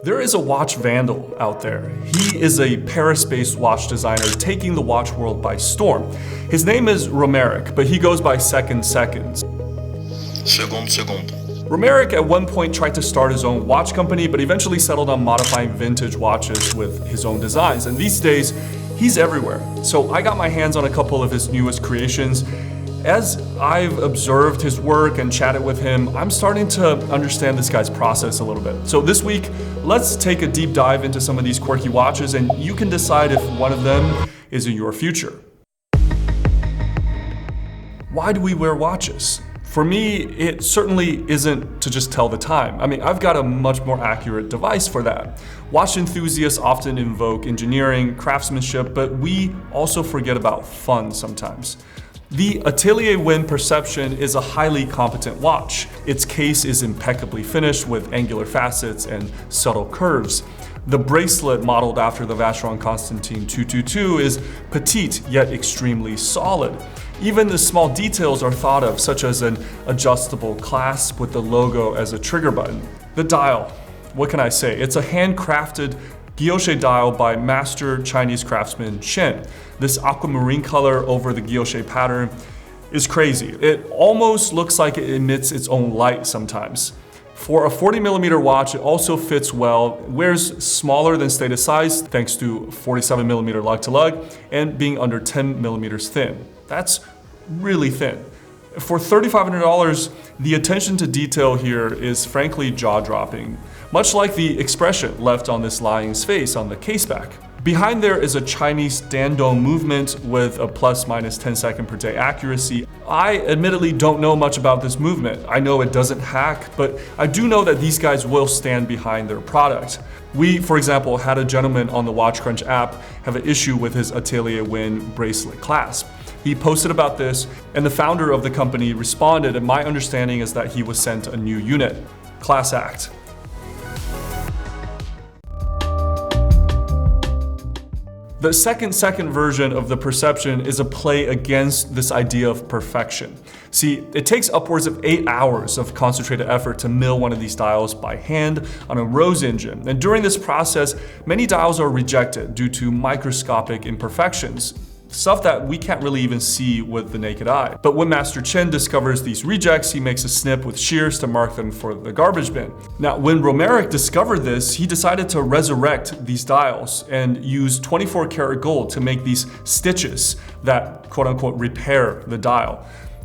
There is a watch vandal out there. He is a Paris-based watch designer taking the watch world by storm. His name is Romeric, but he goes by Seconde Seconde. Seconde Seconde. Romeric at one point tried to start his own watch company, but eventually settled on modifying vintage watches with his own designs. And these days, he's everywhere. So I got my hands on a couple of his newest creations. As I've observed his work and chatted with him, I'm starting to understand this guy's process a little bit. So this week, let's take a deep dive into some of these quirky watches, and you can decide if one of them is in your future. Why do we wear watches? For me, it certainly isn't to just tell the time. I mean, I've got a much more accurate device for that. Watch enthusiasts often invoke engineering, craftsmanship, but we also forget about fun sometimes. The Atelier Wen Perception is a highly competent watch. Its case is impeccably finished with angular facets and subtle curves. The bracelet, modeled after the Vacheron Constantin 222, is petite yet extremely solid. Even the small details are thought of, such as an adjustable clasp with the logo as a trigger button. The dial, what can I say? It's a handcrafted guilloche dial by master Chinese craftsman Chen. This aquamarine color over the guilloche pattern is crazy. It almost looks like it emits its own light sometimes. For a 40mm watch, it also fits well, wears smaller than stated size thanks to 47mm lug to lug and being under 10mm thin. That's really thin. For $3,500, the attention to detail here is frankly jaw-dropping, much like the expression left on this lion's face on the caseback. Behind there is a Chinese dandong movement with a plus/minus 10 second per day accuracy. I admittedly don't know much about this movement. I know it doesn't hack, but I do know that these guys will stand behind their product. We, for example, had a gentleman on the Watch Crunch app have an issue with his Atelier Wen bracelet clasp. He posted about this, and the founder of the company responded, and my understanding is that he was sent a new unit. Class act. The Seconde Seconde version of the Perception is a play against this idea of perfection. See, it takes upwards of 8 hours of concentrated effort to mill one of these dials by hand on a Rose engine. And during this process, many dials are rejected due to microscopic imperfections, stuff that we can't really even see with the naked eye. But when Master Chen discovers these rejects, he makes a snip with shears to mark them for the garbage bin. Now, when Romeric discovered this, he decided to resurrect these dials and use 24 karat gold to make these stitches that quote unquote repair the dial.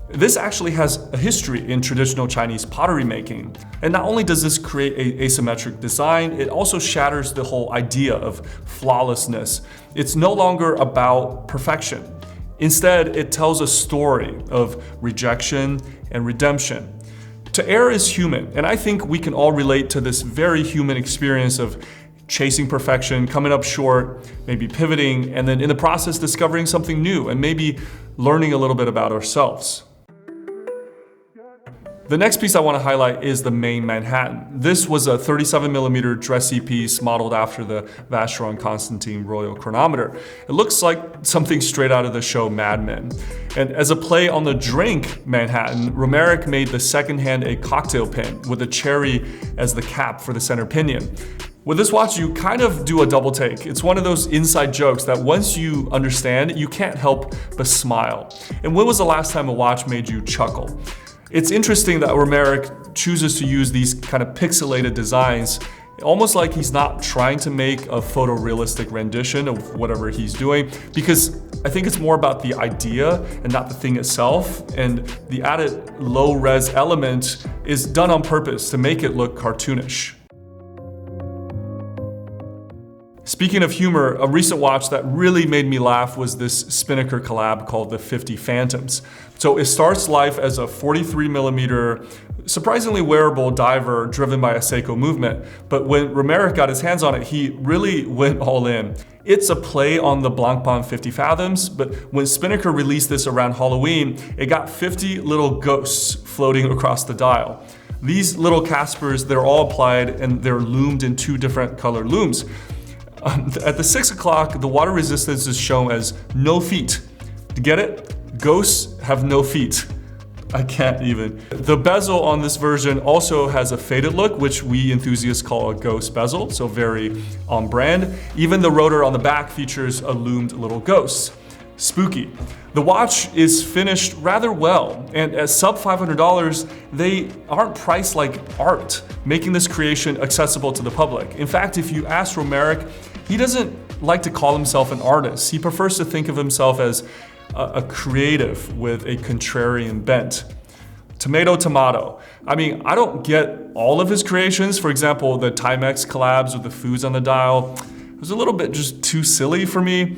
This actually has a history in traditional Chinese pottery making. And not only does this create an asymmetric design, it also shatters the whole idea of flawlessness. It's no longer about perfection. Instead, it tells a story of rejection and redemption. To err is human, and I think we can all relate to this very human experience of chasing perfection, coming up short, maybe pivoting, and then in the process discovering something new and maybe learning a little bit about ourselves. The next piece I want to highlight is the Maen Manhattan. This was a 37mm dressy piece modeled after the Vacheron Constantin Royal Chronometer. It looks like something straight out of the show Mad Men. And as a play on the drink Manhattan, Romeric made the second hand a cocktail pin with a cherry as the cap for the center pinion. With this watch, you kind of do a double take. It's one of those inside jokes that once you understand, you can't help but smile. And when was the last time a watch made you chuckle? It's interesting that Romeric chooses to use these kind of pixelated designs, almost like he's not trying to make a photorealistic rendition of whatever he's doing, because I think it's more about the idea and not the thing itself, and the added low-res element is done on purpose to make it look cartoonish. Speaking of humor, a recent watch that really made me laugh was this Spinnaker collab called the 50 Phantoms. So it starts life as a 43mm, surprisingly wearable diver driven by a Seiko movement. But when Romeric got his hands on it, he really went all in. It's a play on the Blancpain 50 Fathoms, but when Spinnaker released this around Halloween, it got 50 little ghosts floating across the dial. These little Caspers, they're all applied and they're loomed in 2 different color looms. At the 6 o'clock, the water resistance is shown as no feet. Get it? Ghosts have no feet. I can't even. The bezel on this version also has a faded look, which we enthusiasts call a ghost bezel, so very on brand. Even the rotor on the back features a loomed little ghost. Spooky. The watch is finished rather well, and at sub $500, they aren't priced like art, making this creation accessible to the public. In fact, if you ask Romeric, he doesn't like to call himself an artist. He prefers to think of himself as a creative with a contrarian bent. Tomato, tomato. I mean, I don't get all of his creations. For example, the Timex collabs with the foods on the dial. It was a little bit just too silly for me.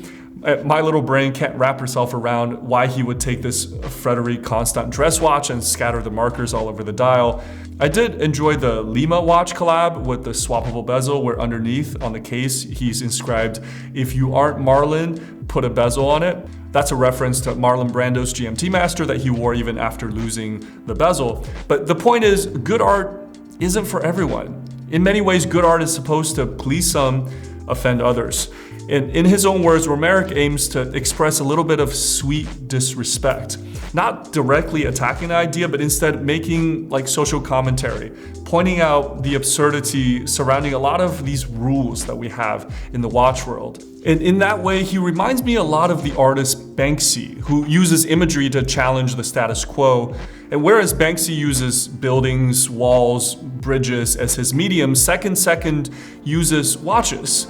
My little brain can't wrap herself around why he would take this Frederic Constant dress watch and scatter the markers all over the dial. I did enjoy the Lima watch collab with the swappable bezel, where underneath on the case he's inscribed, "If you aren't Marlon, put a bezel on it." That's a reference to Marlon Brando's GMT Master that he wore even after losing the bezel. But the point is, good art isn't for everyone. In many ways, good art is supposed to please some, offend others. And in his own words, Romeric aims to express a little bit of sweet disrespect. Not directly attacking the idea, but instead making like social commentary, pointing out the absurdity surrounding a lot of these rules that we have in the watch world. And in that way, he reminds me a lot of the artist Banksy, who uses imagery to challenge the status quo. And whereas Banksy uses buildings, walls, bridges as his medium, Seconde Seconde uses watches.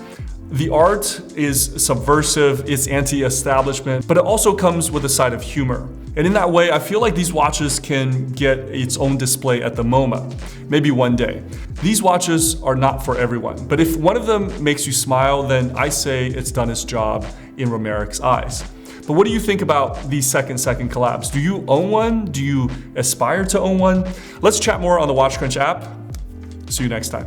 The art is subversive, it's anti-establishment, but it also comes with a side of humor. And in that way, I feel like these watches can get its own display at the MoMA, maybe one day. These watches are not for everyone, but if one of them makes you smile, then I say it's done its job in Romeric's eyes. But what do you think about these Seconde Seconde collabs? Do you own one? Do you aspire to own one? Let's chat more on the Watch Crunch app. See you next time.